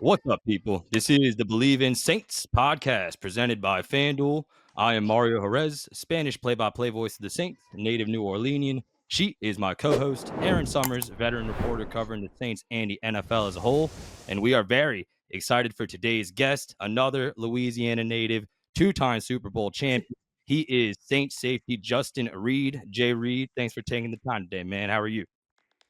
What's up, people? This is the Believe in Saints podcast presented by FanDuel. I am Mario Jerez, Spanish play-by-play voice of the Saints, native New Orleanian. She is my co-host, Erin Summers, veteran reporter covering the Saints and the NFL as a whole. And we are very excited for today's guest, another Louisiana native, two-time Super Bowl champion. He is Saints safety Justin Reid. Jay Reid, thanks for taking the time today, man. How are you?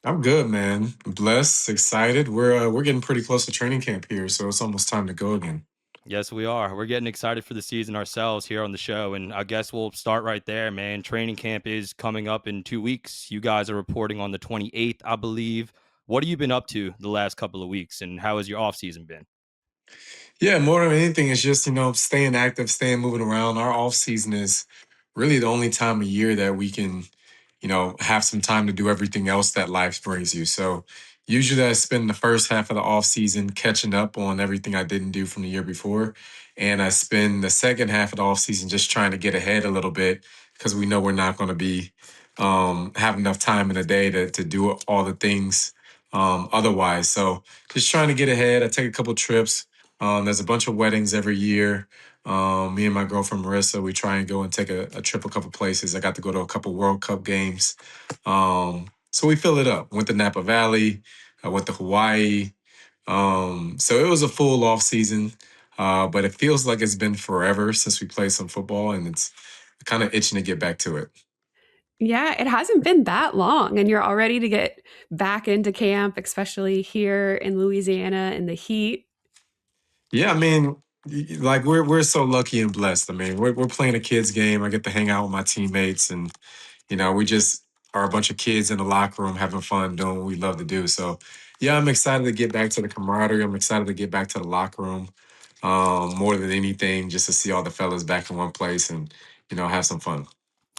I'm good, man. Blessed, excited. We're getting pretty close to training camp here, so it's almost time to go again. Yes, we are. We're getting excited for the season ourselves here on the show. And I guess we'll start right there, man. Training camp is coming up in 2 weeks. You guys are reporting on the 28th, I believe. What have you been up to the last couple of weeks, and how has your offseason been? Yeah, more than anything, it's just, staying active, staying moving around. Our off season is really the only time of year that we can, have some time to do everything else that life brings you. So usually I spend the first half of the off season catching up on everything I didn't do from the year before. And I spend the second half of the off season just trying to get ahead a little bit because we know we're not going to be have enough time in a day to do all the things otherwise. So just trying to get ahead. I take a couple trips. There's a bunch of weddings every year. Me and my girlfriend Marissa, we try and go and take a trip a couple places. I got to go to a couple World Cup games. So we fill it up. Went to Napa Valley. I went to Hawaii. So it was a full off season, but it feels like it's been forever since we played some football, and it's kind of itching to get back to it. Yeah, it hasn't been that long, and you're all ready to get back into camp, especially here in Louisiana in the heat. Yeah, I mean, like we're so lucky and blessed. I mean, we're playing a kids game. I get to hang out with my teammates, and we just are a bunch of kids in the locker room having fun doing what we love to do. So, yeah, I'm excited to get back to the camaraderie. I'm excited to get back to the locker room. More than anything, just to see all the fellas back in one place and have some fun.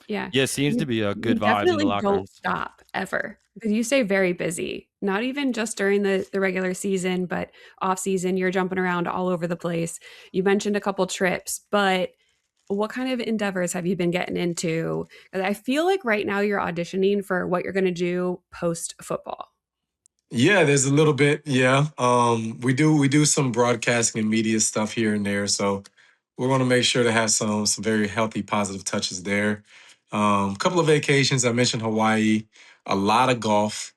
Yeah. Yeah, it seems to You be a you good vibes in the definitely locker don't rooms. stop ever because you stay very busy, not even just during the regular season, but off season, you're jumping around all over the place. You mentioned a couple trips, but what kind of endeavors have you been getting into? 'Cause I feel like right now you're auditioning for what you're gonna do post football. Yeah, there's a little bit. Yeah, we do some broadcasting and media stuff here and there. So we want to make sure to have some very healthy, positive touches there. A couple of vacations. I mentioned Hawaii. A lot of golf.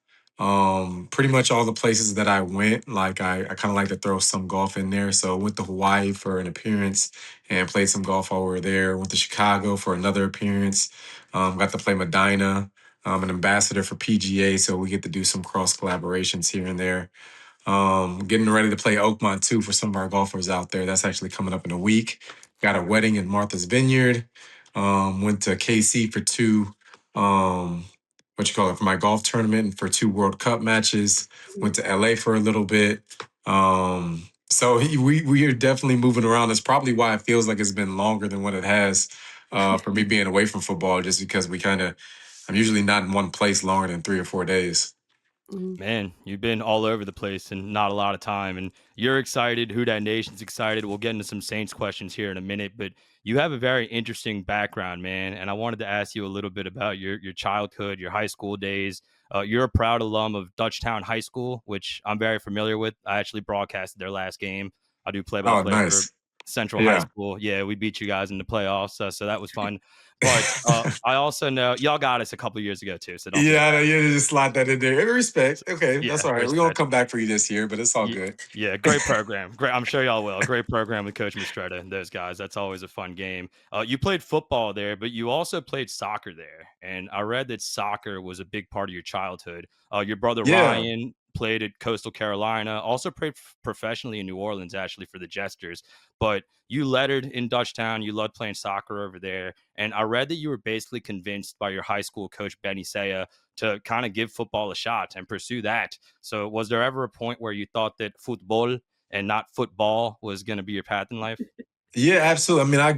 Pretty much all the places that I went, like I kind of like to throw some golf in there. So went to Hawaii for an appearance and played some golf while we were there. Went to Chicago for another appearance. Got to play Medina. I'm an ambassador for PGA, so we get to do some cross collaborations here and there. Getting ready to play Oakmont too for some of our golfers out there. That's actually coming up in a week. Got a wedding in Martha's Vineyard. Went to KC for two, what you call it, for my golf tournament and for two World Cup matches. Went to LA for a little bit. We are definitely moving around. That's probably why it feels like it's been longer than what it has for me being away from football, just because I'm usually not in one place longer than 3 or 4 days. Mhm. Man, you've been all over the place and not a lot of time. And you're excited. Who Dat Nation's excited. We'll get into some Saints questions here in a minute, but you have a very interesting background, man. And I wanted to ask you a little bit about your childhood, your high school days. You're a proud alum of Dutchtown High School, which I'm very familiar with. I actually broadcasted their last game. I do play by Oh, play for nice. Central High Yeah. School. Yeah, we beat you guys in the playoffs, so that was fun. But I also know y'all got us a couple years ago too, so don't feel Yeah, I bad. know, you just slide that in there. Every respect. Okay, that's Yeah, all right. We're gonna respect. come back for you this year, but it's all Ye good. Yeah, great program. Great, I'm sure y'all will. Great program with Coach Mistretta and those guys. That's always a fun game. You played football there, but you also played soccer there, and I read that soccer was a big part of your childhood. Your brother Yeah. Ryan played at Coastal Carolina, also played professionally in New Orleans, actually, for the Jesters. But you lettered in Dutchtown. You loved playing soccer over there, and I read that you were basically convinced by your high school coach, Benny Saya, to kind of give football a shot and pursue that. So, was there ever a point where you thought that football and not football was going to be your path in life? Yeah, absolutely. I mean, I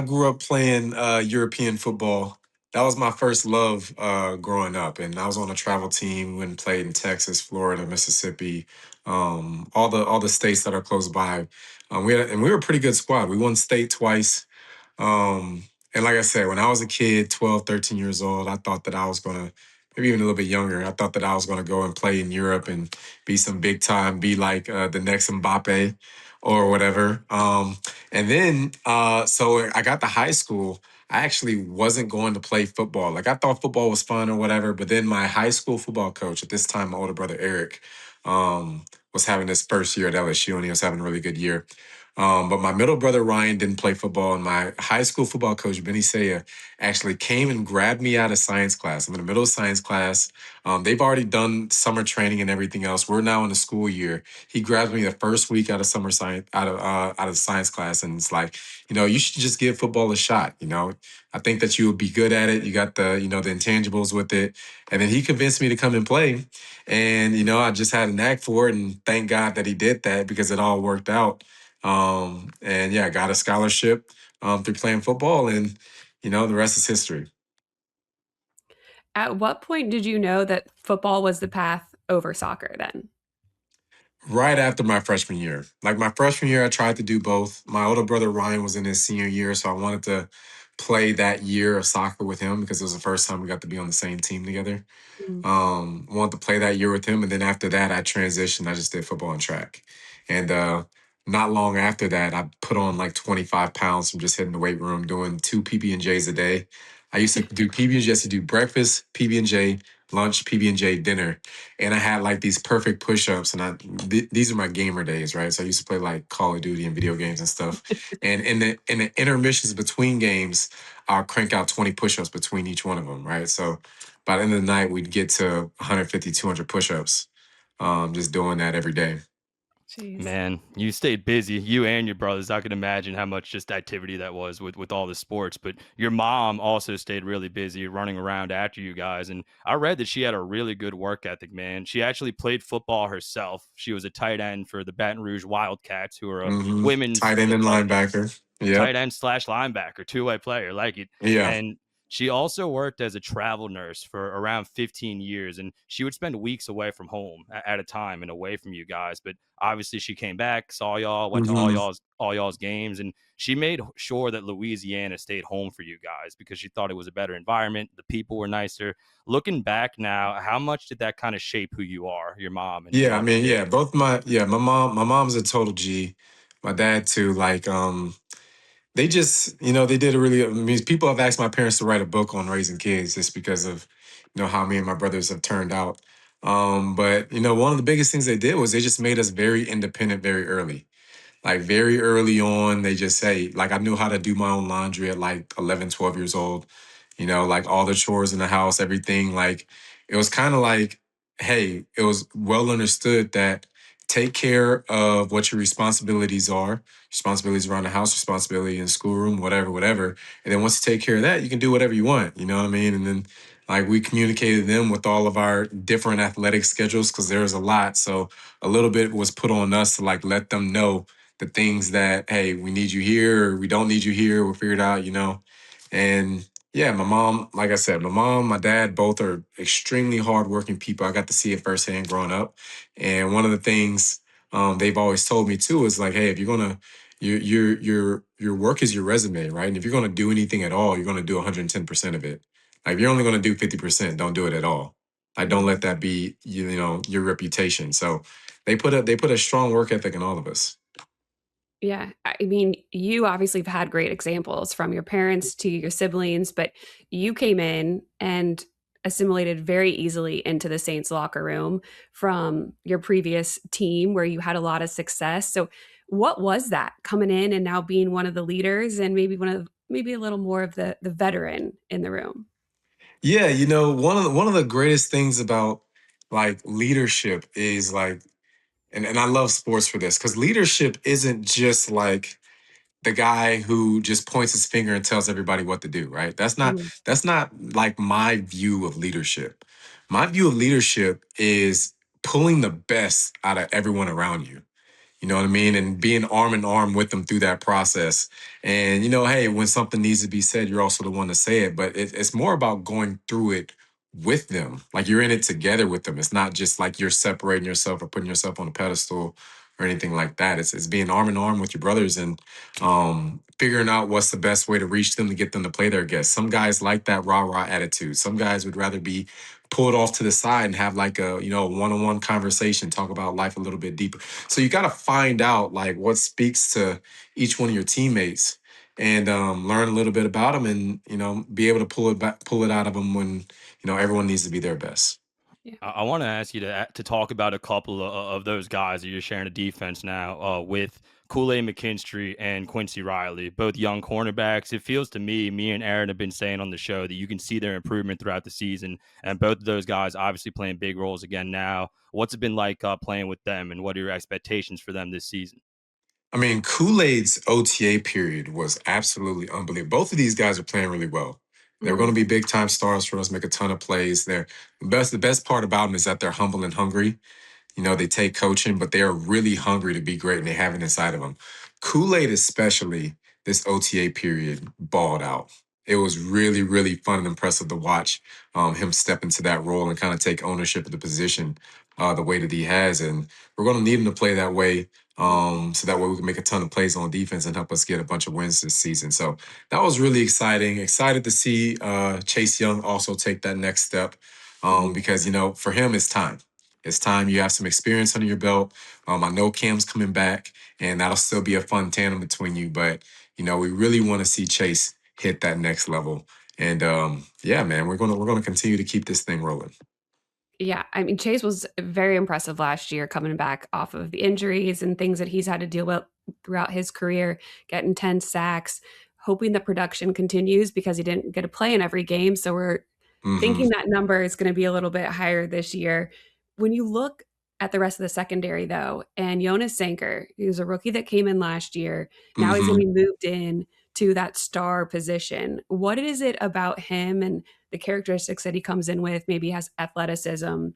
grew up playing European football. That was my first love growing up, and I was on a travel team. We went and played in Texas, Florida, Mississippi, all the states that are close by. We were a pretty good squad. We won state twice. And like I said, when I was a kid, 12, 13 years old, I thought that I was going to maybe even a little bit younger. I thought that I was going to go and play in Europe and be some big time, be like the next Mbappe or whatever. And then, so I got to high school. I actually wasn't going to play football. Like I thought football was fun or whatever. But then my high school football coach at this time, my older brother Eric, was having his first year at LSU, and he was having a really good year. But my middle brother Ryan didn't play football, and my high school football coach Benny Saya actually came and grabbed me out of science class. I'm in the middle of science class. They've already done summer training and everything else. We're now in the school year. He grabs me the first week out of summer science, out of science class, and it's like, you should just give football a shot. I think that you would be good at it. You got the intangibles with it, and then he convinced me to come and play. And I just had a knack for it, and thank God that he did that because it all worked out. And yeah, I got a scholarship through playing football, and the rest is history. At what point did you know that football was the path over soccer then? Right after my freshman year. Like my freshman year, I tried to do both. My older brother Ryan was in his senior year, so I wanted to play that year of soccer with him because it was the first time we got to be on the same team together. Mm. Wanted to play that year with him, and then after that, I transitioned. I just did football and track, and not long after that, I put on like 25 pounds from just hitting the weight room, doing 2 PB&Js a day. I used to do PB&J, to do breakfast, PB&J, lunch, PB&J, dinner, and I had like these perfect push-ups, and these are my gamer days, right? So I used to play like Call of Duty and video games and stuff. And in the intermissions between games, I'll crank out 20 push-ups between each one of them, right? So by the end of the night, we'd get to 150, 200 push-ups, just doing that every day. Jeez. Man, you stayed busy, you and your brothers. I can imagine how much just activity that was with all the sports. But your mom also stayed really busy running around after you guys. And I read that she had a really good work ethic, man. She actually played football herself. She was a tight end for the Baton Rouge Wildcats, who are a women's Tight end and football linebacker. Yep. tight end slash linebacker, two-way player, like it. Yeah. And she also worked as a travel nurse for around 15 years, and she would spend weeks away from home at a time and away from you guys. But obviously, she came back, saw y'all, went to all y'all's games, and she made sure that Louisiana stayed home for you guys because she thought it was a better environment. The people were nicer. Looking back now, how much did that kind of shape who you are, your mom and Yeah, I all the mean, yeah, kids? both my mom's a total G. My dad too. Like, they just, they did a really, I mean, people have asked my parents to write a book on raising kids just because of, how me and my brothers have turned out. But, one of the biggest things they did was they just made us very independent very early. Like very early on, they just say, like I knew how to do my own laundry at like 11, 12 years old, like all the chores in the house, everything. Like it was kind of like, hey, it was well understood that take care of what your responsibilities around the house, responsibility in the schoolroom, whatever, whatever. And then once you take care of that, you can do whatever you want, you know what I mean? And then like we communicated them with all of our different athletic schedules because there was a lot. So a little bit was put on us to like let them know the things that, hey, we need you here or we don't need you here. We'll figure it out. And yeah, my mom, like I said, my mom, my dad, both are extremely hardworking people. I got to see it firsthand growing up. And one of the things they've always told me too is like, hey, if you're gonna your work is your resume, right? And if you're gonna do anything at all, you're gonna do 110% of it. Like if you're only gonna do 50%, don't do it at all. Like don't let that be your reputation. So they put a strong work ethic in all of us. Yeah. I mean, you obviously have had great examples from your parents to your siblings, but you came in and assimilated very easily into the Saints locker room from your previous team where you had a lot of success. So, what was that coming in and now being one of the leaders and maybe a little more of the veteran in the room? Yeah, one of the greatest things about like leadership is like, and I love sports for this, because leadership isn't just like the guy who just points his finger and tells everybody what to do, right? Mm. That's not like my view of leadership. My view of leadership is pulling the best out of everyone around you. You know what I mean? And being arm in arm with them through that process. And, hey, when something needs to be said, you're also the one to say it. But it's more about going through it with them. Like you're in it together with them. It's not just like you're separating yourself or putting yourself on a pedestal or anything like that. It's being arm in arm with your brothers and figuring out what's the best way to reach them to get them to play their guests. Some guys like that rah-rah attitude. Some guys would rather be pulled off to the side and have like a, one-on-one conversation, talk about life a little bit deeper. So you got to find out like what speaks to each one of your teammates and learn a little bit about them and, be able to pull it out of them when, everyone needs to be their best. Yeah. I want to ask you to talk about a couple of those guys that you're sharing a defense now with Kool-Aid McKinstry and Quincy Riley, both young cornerbacks. It feels to me and Erin have been saying on the show that you can see their improvement throughout the season, and both of those guys obviously playing big roles again now. What's it been like playing with them, and what are your expectations for them this season? I mean, Kool-Aid's OTA period was absolutely unbelievable. Both of these guys are playing really well. They're going to be big time stars for us, make a ton of plays. The best part about them is that they're humble and hungry. They take coaching, but they are really hungry to be great and they have it inside of them. Kool-Aid, especially this OTA period, balled out. It was really, really fun and impressive to watch him step into that role and kind of take ownership of the position the way that he has. And we're going to need him to play that way so that way we can make a ton of plays on defense and help us get a bunch of wins this season. So that was really exciting. Excited to see Chase Young also take that next step because, for him, it's time. It's time. You have some experience under your belt. I know Cam's coming back, and that'll still be a fun tandem between you. But we really want to see Chase hit that next level. And yeah, man, we're gonna continue to keep this thing rolling. Yeah, I mean, Chase was very impressive last year coming back off of the injuries and things that he's had to deal with throughout his career, getting 10 sacks, hoping the production continues because he didn't get to play in every game. So we're thinking that number is going to be a little bit higher this year. When you look at the rest of the secondary, though, and Yonas Sanker, he was a rookie that came in last year. Now he's going to be moved in to that star position. What is it about him and the characteristics that he comes in with, maybe has athleticism,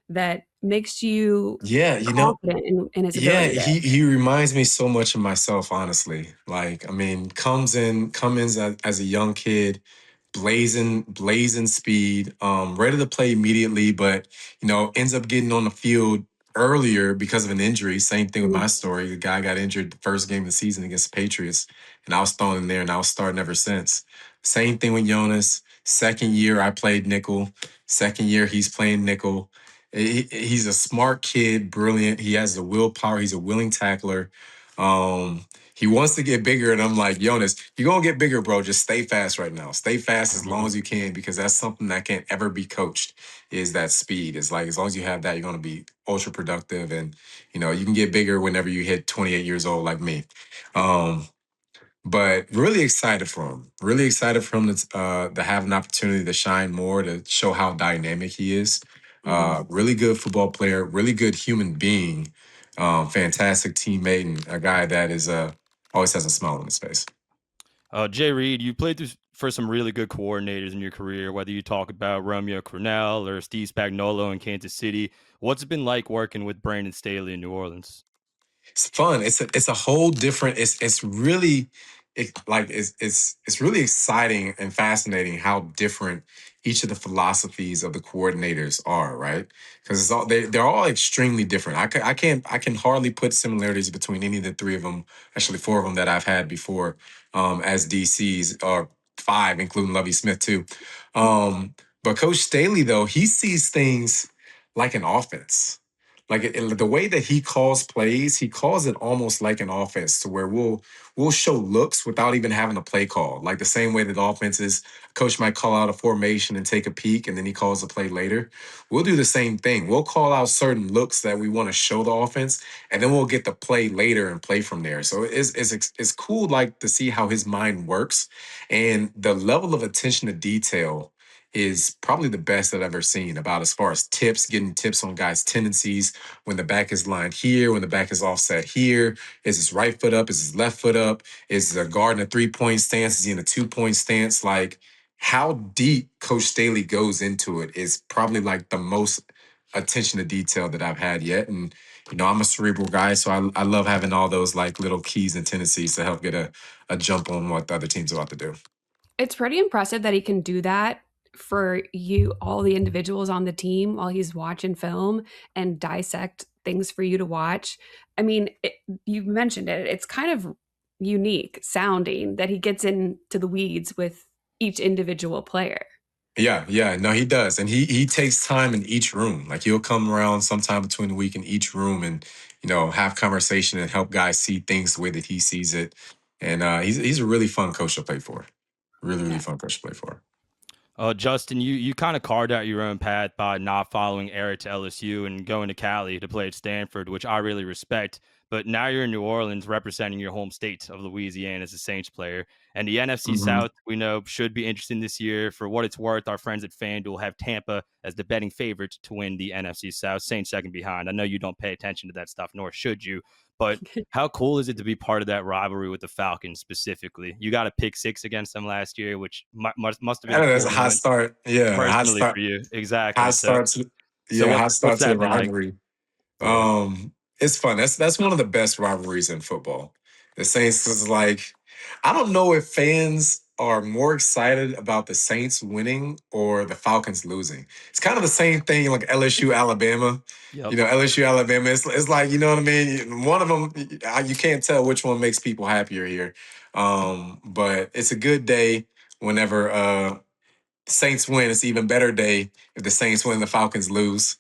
that makes you Yeah, confident in his yeah, ability there? he reminds me so much of myself, honestly. Like, I mean, comes in as a young kid, blazing speed, ready to play immediately, but ends up getting on the field earlier because of an injury. Same thing with my story. The guy got injured the first game of the season against the Patriots, and I was thrown in there and I was starting ever since. Same thing with Jonas. Second year I played nickel. Second year he's playing nickel. He's a smart kid, brilliant. He has the willpower. He's a willing tackler. He wants to get bigger, and I'm like, Jonas, you're gonna get bigger, bro. Just stay fast right now. Stay fast as long as you can, because that's something that can't ever be coached. Is that speed? It's like as long as you have that, you're gonna be ultra productive, and you can get bigger whenever you hit 28 years old, like me. But really excited for him. Really excited for him to have an opportunity to shine more, to show how dynamic he is. Really good football player, really good human being, fantastic teammate, and a guy that is always has a smile on his face. Jay Reid, you played for some really good coordinators in your career, whether you talk about Romeo Crennel or Steve Spagnuolo in Kansas City. What's it been like working with Brandon Staley in New Orleans? It's fun. It's a whole different. It's really it's really exciting and fascinating how different each of the philosophies of the coordinators are, right? Because it's all they're all extremely different. I can hardly put similarities between any of the three of them, actually four of them that I've had before as DCs, or five, including Lovie Smith too. But Coach Staley, though, he sees things like an offense. Like the way that he calls plays, he calls it almost like an offense, to where we'll show looks without even having a play call. Like the same way that offenses, coach might call out a formation and take a peek, and then he calls the play later. We'll do the same thing. We'll call out certain looks that we want to show the offense, and then we'll get the play later and play from there. So it's cool, like, to see how his mind works, and the level of attention to detail is probably the best I've ever seen, about as far as tips, getting tips on guys' tendencies when the back is lined here, when the back is offset here. Is his right foot up? Is his left foot up? Is the guard in a 3-point stance? Is he in a 2-point stance? Like, how deep Coach Staley goes into it is probably like the most attention to detail that I've had yet. And I'm a cerebral guy, so I love having all those like little keys and tendencies to help get a jump on what the other team's about to do. It's pretty impressive that he can do that for you, all the individuals on the team, while he's watching film and dissect things for you to watch. I mean, you mentioned it. It's kind of unique sounding that he gets into the weeds with each individual player. Yeah, no, he does, and he takes time in each room. Like he'll come around sometime between the week in each room, and have conversation and help guys see things the way that he sees it. And he's a really fun coach to play for. Really Yeah. fun coach to play for. Justin, you kind of carved out your own path by not following Eric to LSU and going to Cali to play at Stanford, which I really respect. But now you're in New Orleans representing your home state of Louisiana as a Saints player. And the NFC hmm South, we know, should be interesting this year. For what it's worth, our friends at FanDuel have Tampa as the betting favorite to win the NFC South, Saints second behind. I know you don't pay attention to that stuff, nor should you. But how cool is it to be part of that rivalry with the Falcons specifically? You got a pick six against them last year, which must have been I a know that's cool a hot moment start. Yeah, hot personally start. for you. Hot Exactly. So start. so Yeah, what's hot what's start to the that been like? rivalry. Yeah. It's fun. That's one of the best rivalries in football. The Saints is like, I don't know if fans are more excited about the Saints winning or the Falcons losing. It's kind of the same thing like LSU, Alabama. Yep. LSU, Alabama. It's like, you know what I mean? One of them, you can't tell which one makes people happier here. But it's a good day whenever Saints win. It's an even better day if the Saints win and the Falcons lose.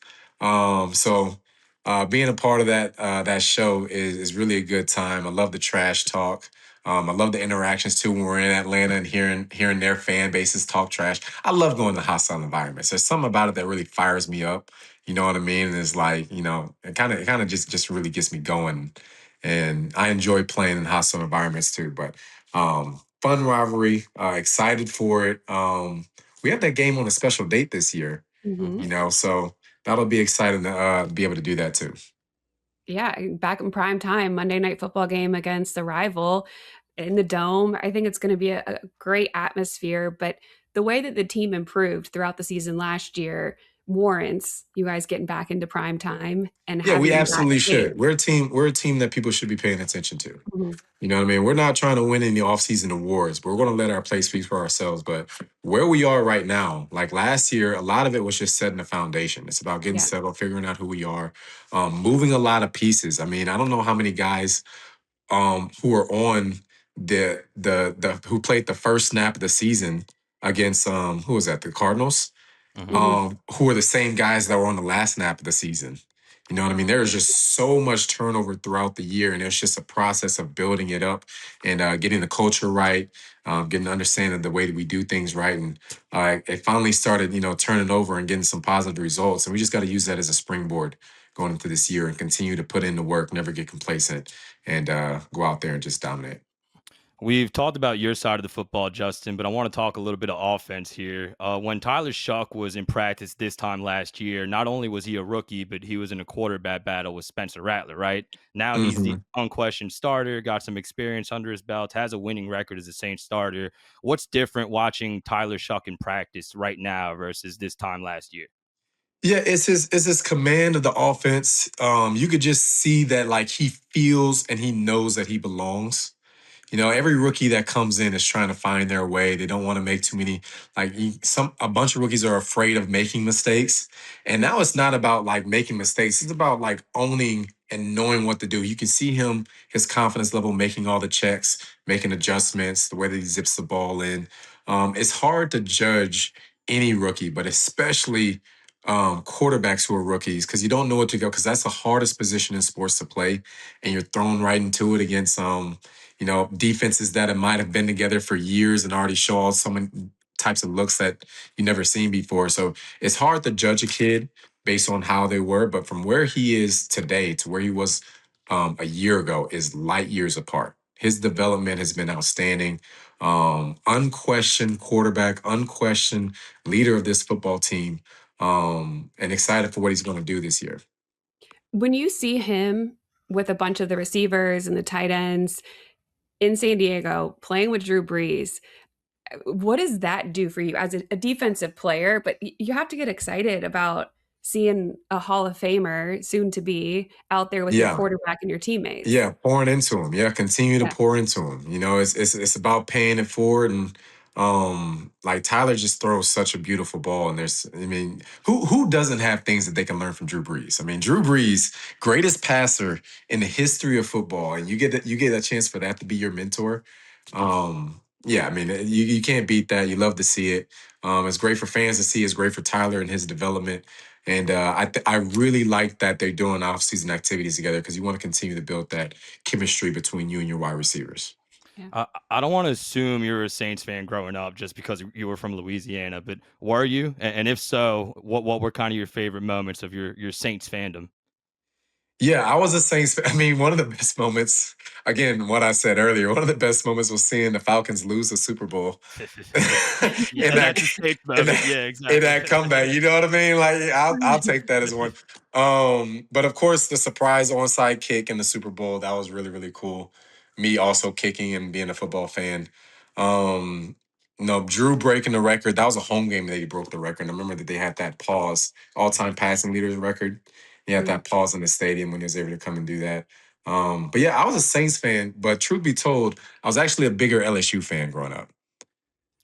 Being a part of that show is really a good time. I love the trash talk. I love the interactions too when we're in Atlanta and hearing their fan bases talk trash. I love going to hostile environments. There's something about it that really fires me up. You know what I mean? And it's like, it kind of just really gets me going. And I enjoy playing in hostile environments too. But fun rivalry, excited for it. We have that game on a special date this year, Mm-hmm. so that'll be exciting to be able to do that too. Yeah, back in prime time, Monday Night Football game against the rival in the Dome. I think it's going to be a great atmosphere. But the way that the team improved throughout the season last year warrants you guys getting back into prime time and Yeah, we having that absolutely game. should. We're a team that people should be paying attention to. Mhm. You know what I mean? We're not trying to win any offseason awards, but we're going to let our play speak for ourselves. But where we are right now, like last year, a lot of it was just setting the foundation. It's about getting Yeah. settled, figuring out who we are, moving a lot of pieces. I mean, I don't know how many guys who are on the who played the first snap of the season against who was that, the Cardinals, Hmm. Mhm. who are the same guys that were on the last snap of the season. You know what I mean? There is just so much turnover throughout the year, and it's just a process of building it up and getting the culture right, getting an understanding of the way that we do things right, and it finally started, turning over and getting some positive results. And we just got to use that as a springboard going into this year and continue to put in the work, never get complacent, and go out there and just dominate. We've talked about your side of the football, Justin, but I want to talk a little bit of offense here. When Tyler Shough was in practice this time last year, not only was he a rookie, but he was in a quarterback battle with Spencer Rattler, right? Now he's the hmm unquestioned starter, got some experience under his belt, has a winning record as a Saints starter. What's different watching Tyler Shough in practice right now versus this time last year? Yeah, it's his command of the offense. You could just see that like he feels and he knows that he belongs. Every rookie that comes in is trying to find their way. They don't want to make too many. Like a bunch of rookies are afraid of making mistakes, and now it's not about like making mistakes. It's about like owning and knowing what to do. You can see him, his confidence level, making all the checks, making adjustments, the way that he zips the ball in. It's hard to judge any rookie, but especially quarterbacks who are rookies because you don't know what to go because that's the hardest position in sports to play, and you're thrown right into it against defenses that might have been together for years and already show all so many types of looks that you never seen before. So it's hard to judge a kid based on how they were, but from where he is today to where he was a year ago is light years apart. His development has been outstanding. Unquestioned quarterback, unquestioned leader of this football team, and excited for what he's going to do this year. When you see him with a bunch of the receivers and the tight ends in San Diego playing with Drew Brees, what does that do for you as a defensive player? But you have to get excited about seeing a Hall of Famer soon to be out there with your Yeah, quarterback and your teammates. Yeah, pouring into him. Yeah, continue to Yeah. pour into him. It's about paying it forward and Like Tyler just throws such a beautiful ball, and who doesn't have things that they can learn from Drew Brees? I mean, Drew Brees, greatest passer in the history of football, and you get a chance for that to be your mentor. Yeah, I mean, you can't beat that. You love to see it. It's great for fans to see. It's great for Tyler and his development. And I really like that they're doing off-season activities together because you want to continue to build that chemistry between you and your wide receivers. I don't want to assume you're a Saints fan growing up just because you were from Louisiana, but were you? And if so, what were kind of your favorite moments of your Saints fandom? Yeah, I was a Saints fan. I mean, one of the best moments, again, what I said earlier, one of the best moments was seeing the Falcons lose the Super Bowl. in Yeah, that that's a Saints in moment. that Yeah, in exactly. that comeback. You know what I mean? Like I'll take that as one. But of course the surprise onside kick in the Super Bowl, that was really, really cool. Me also kicking and being a football fan. Um, no, Drew breaking the record. That was a home game that he broke the record. I remember that they had that pause, all-time passing leaders record. He had that pause in the stadium when he was able to come and do that. But yeah, I was a Saints fan, but truth be told, I was actually a bigger LSU fan growing up.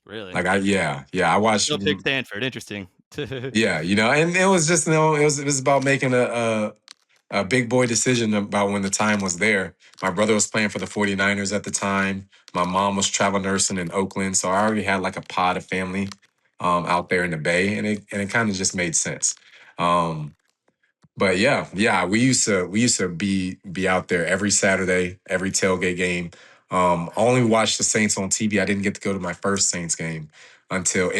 Really? Like I watched. Still pick Stanford. Interesting. Yeah, and it was just it was about making a big boy decision about when the time was there. My brother was playing for the 49ers at the time. My mom was travel nursing in Oakland, so I already had like a pod of family out there in the Bay, and it kind of just made sense. But yeah, we used to be out there every Saturday, every tailgate game. I only watched the Saints on TV. I didn't get to go to my first Saints game until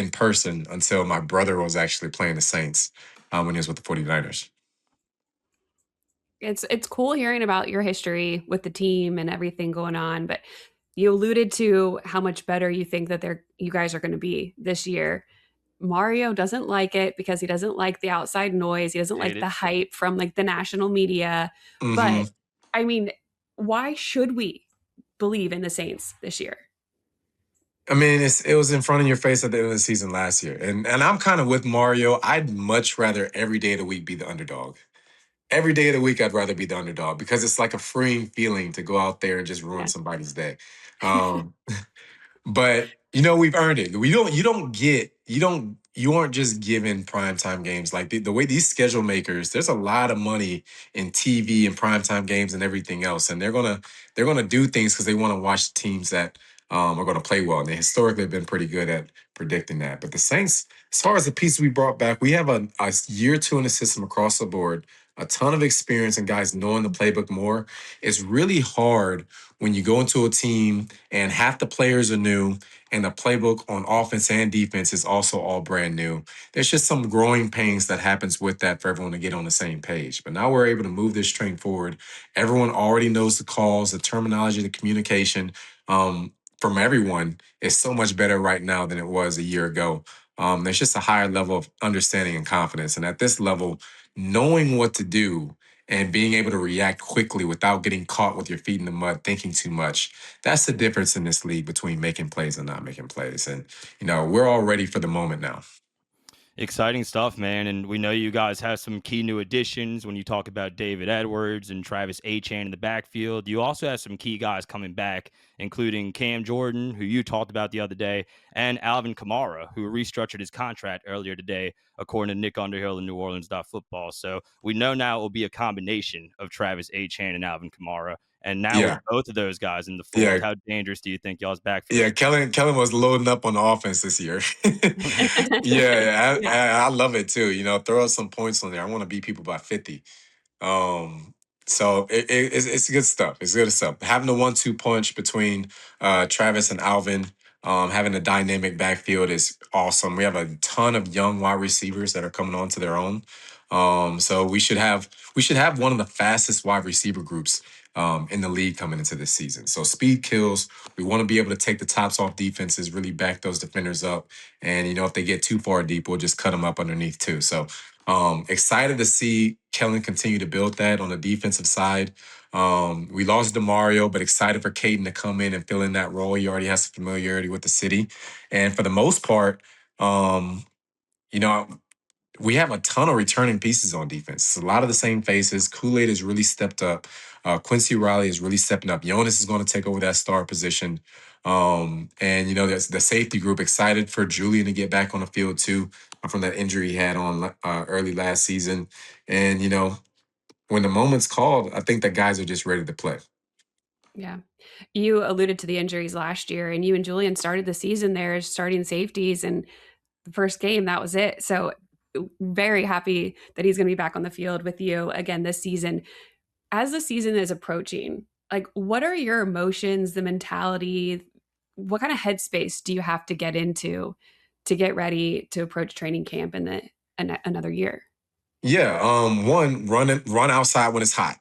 my brother was actually playing the Saints when he was with the 49ers. It's cool hearing about your history with the team and everything going on, but you alluded to how much better you think that you guys are going to be this year. Mario doesn't like it because he doesn't like the outside noise. He doesn't Hate like it. the hype from like the national media. Hmm. But I mean, why should we believe in the Saints this year? I mean, it was in front of your face at the end of the season last year, and I'm kind of with Mario. I'd much rather every day of the week be the underdog. Every day of the week, I'd rather be the underdog because it's like a freeing feeling to go out there and just ruin Yeah. somebody's day. Um, But we've earned it. You aren't just given primetime games. Like the way these schedule makers, there's a lot of money in TV and primetime games and everything else. And they're gonna do things because they want to watch teams that are gonna play well. And they historically have been pretty good at predicting that. But the Saints, as far as the pieces we brought back, we have a year two in the system across the board, a ton of experience and guys knowing the playbook more. It's really hard when you go into a team and half the players are new and the playbook on offense and defense is also all brand new. There's just some growing pains that happens with that for everyone to get on the same page. But now we're able to move this train forward. Everyone already knows the calls, the terminology, the communication from everyone is so much better right now than it was a year ago. There's just a higher level of understanding and confidence. And at this level, knowing what to do and being able to react quickly without getting caught with your feet in the mud, thinking too much. That's the difference in this league between making plays and not making plays. And, we're all ready for the moment now. Exciting stuff, man. And we know you guys have some key new additions when you talk about David Edwards and Travis Etienne in the backfield. You also have some key guys coming back, including Cam Jordan, who you talked about the other day, and Alvin Kamara, who restructured his contract earlier today, according to Nick Underhill in New Orleans Football. So we know now it will be a combination of Travis Etienne and Alvin Kamara. And now with Yeah. both of those guys in the fold, Yeah. how dangerous do you think y'all's backfield Yeah. is gonna be? Kellen was loading up on the offense this year. Yeah. Yeah. I love it too. Throw us some points on there. I want to beat people by 50. Um, so it's good stuff. It's good stuff. Having the 1-2 punch between Travis and Alvin, having a dynamic backfield is awesome. We have a ton of young wide receivers that are coming onto their own. So we should have one of the fastest wide receiver groups in the league coming into this season. So speed kills. We want to be able to take the tops off defenses, really back those defenders up. And if they get too far deep, we'll just cut them up underneath too. So excited to see Kellen continue to build that on the defensive side. We lost DeMario, but excited for Caden to come in and fill in that role. He already has some familiarity with the city. And for the most part, you know, we have a ton of returning pieces on defense. It's a lot of the same faces. Kool-Aid has really stepped up. Quincy Riley is really stepping up. Jonas is going to take over that star position. And, there's the safety group excited for Julian to get back on the field too from that injury he had on early last season. And, when the moment's called, I think that guys are just ready to play. Yeah. You alluded to the injuries last year, and you and Julian started the season there as starting safeties, and the first game, that was it. So very happy that he's going to be back on the field with you again this season. As the season is approaching, like, what are your emotions, the mentality? What kind of headspace do you have to get into to get ready to approach training camp in another year? Yeah. One, run outside when it's hot.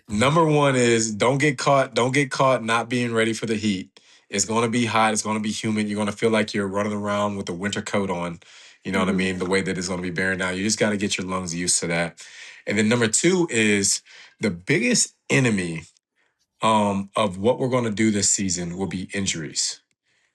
Number one is don't get caught. Don't get caught not being ready for the heat. It's going to be hot. It's going to be humid. You're going to feel like you're running around with a winter coat on. You know what I Mhm. mean? The way that it's going to be bearing down. You just got to get your lungs used to that. And then number two is the biggest enemy of what we're going to do this season will be injuries.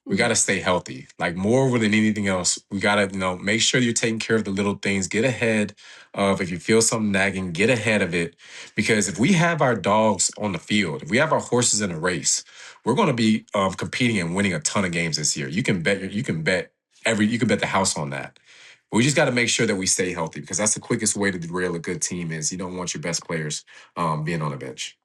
We got Mm. to stay healthy. Like more than anything else, we got to, make sure you're taking care of the little things. Get ahead of, if you feel something nagging, get ahead of it. Because if we have our dogs on the field, if we have our horses in a race, we're going to be competing and winning a ton of games this year. You can bet the house on that. We just got to make sure that we stay healthy because that's the quickest way to derail a good team. Is you don't want your best players being on the bench.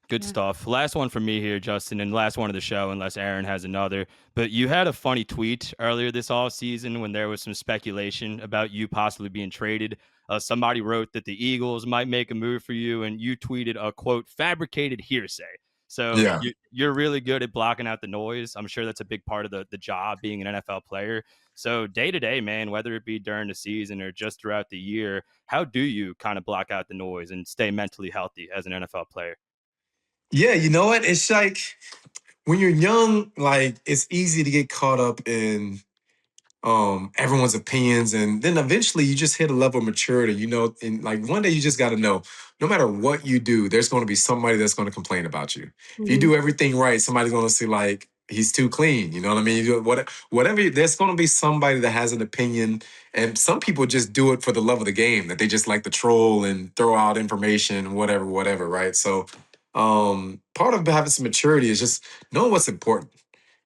Good Yeah. stuff. Last one for me here, Justin, and last one of the show, unless Aaron has another. But you had a funny tweet earlier this off season when there was some speculation about you possibly being traded. Somebody wrote that the Eagles might make a move for you, and you tweeted a quote fabricated hearsay. So Yeah. you're really good at blocking out the noise. I'm sure that's a big part of the job being an NFL player. So day to day, man, whether it be during the season or just throughout the year, how do you kind of block out the noise and stay mentally healthy as an NFL player? Yeah, you know what? It's like when you're young, like it's easy to get caught up in everyone's opinions, and then eventually you just hit a level of maturity, and like one day you just got to know, no matter what you do, there's going to be somebody that's going to complain about you. If you Mhm. do everything right, somebody's going to say like he's too clean. You know what I mean? You do whatever. There's going to be somebody that has an opinion, and some people just do it for the love of the game, that they just like to troll and throw out information, whatever, right? So, part of having some maturity is just knowing what's important.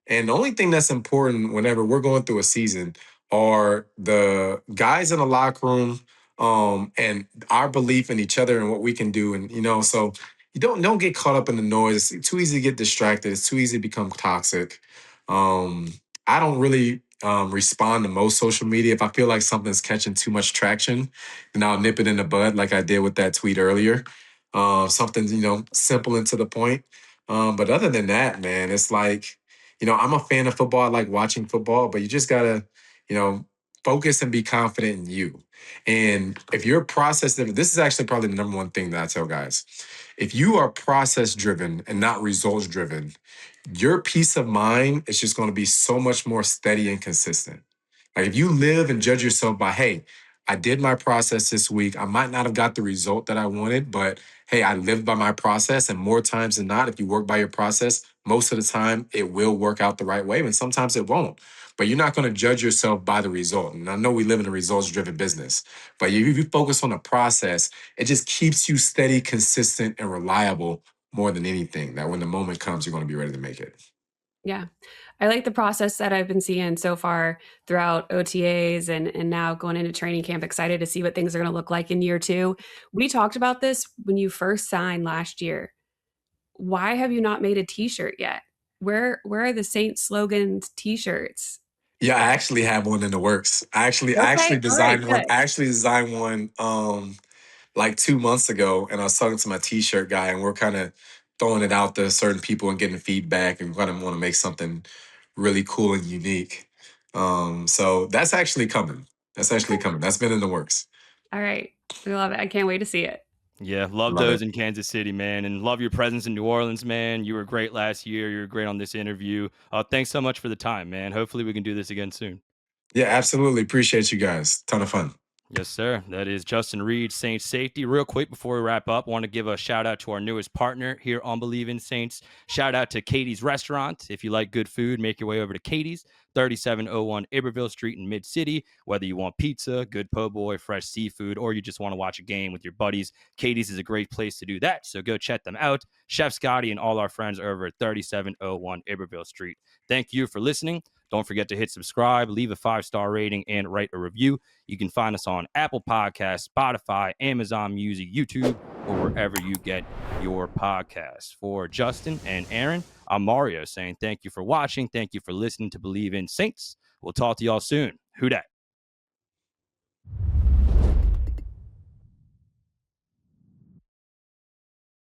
And the only thing that's important whenever we're going through a season are the guys in the locker room, and our belief in each other and what we can do. And so you don't get caught up in the noise. It's too easy to get distracted. It's too easy to become toxic. I don't really respond to most social media. If I feel like something's catching too much traction, then I'll nip it in the bud, like I did with that tweet earlier. Something simple and to the point. But other than that, man, it's like I'm a fan of football. I like watching football, but you just gotta, you know, focus and be confident in you. And if you're process driven, this is actually probably the number one thing that I tell guys. If you are process driven and not results driven, your peace of mind is just going to be so much more steady and consistent. Like if you live and judge yourself by, hey, I did my process this week. I might not have got the result that I wanted, but hey, I lived by my process. And more times than not, if you work by your process, most of the time it will work out the right way. And sometimes it won't. But you're not going to judge yourself by the result. And I know we live in a results driven business, but if you focus on the process, it just keeps you steady, consistent, and reliable more than anything. That when the moment comes, you're going to be ready to make it. Yeah. I like the process that I've been seeing so far throughout OTAs and now going into training camp, excited to see what things are gonna look like in year 2. We talked about this when you first signed last year. Why have you not made a T-shirt yet? Where are the Saints slogans T-shirts? Yeah, I actually have one in the works. I actually Okay, alright, designed one. good. I actually designed one like 2 months ago, and I was talking to my t-shirt guy, and we're kind of throwing it out to certain people and getting feedback, and kind of want to make something really cool and unique. So that's actually coming. That's actually Okay, coming. That's been in the works. alright. We love it. I can't wait to see it. Yeah, love Love those it. in Kansas City, man, and love your presence in New Orleans, man. You were great last year. You were great on this interview. Thanks so much for the time, man. Hopefully, we can do this again soon. Yeah, absolutely. Appreciate you guys. Ton of fun. Yes, sir. That is Justin Reid, Saints safety. Real quick before we wrap up, want to give a shout out to our newest partner here on Believe in Saints. Shout out to Katie's Restaurant. If you like good food, make your way over to Katie's, 3701 Iberville Street in Mid-City. Whether you want pizza, good po' boy, fresh seafood, or you just want to watch a game with your buddies, Katie's is a great place to do that. So go check them out. Chef Scotty and all our friends are over at 3701 Iberville Street. Thank you for listening. Don't forget to hit subscribe, leave a 5-star rating, and write a review. You can find us on Apple Podcasts, Spotify, Amazon Music, YouTube, or wherever you get your podcasts. For Justin and Erin, I'm Mario saying thank you for watching. Thank you for listening to Believe in Saints. We'll talk to y'all soon. Who dat?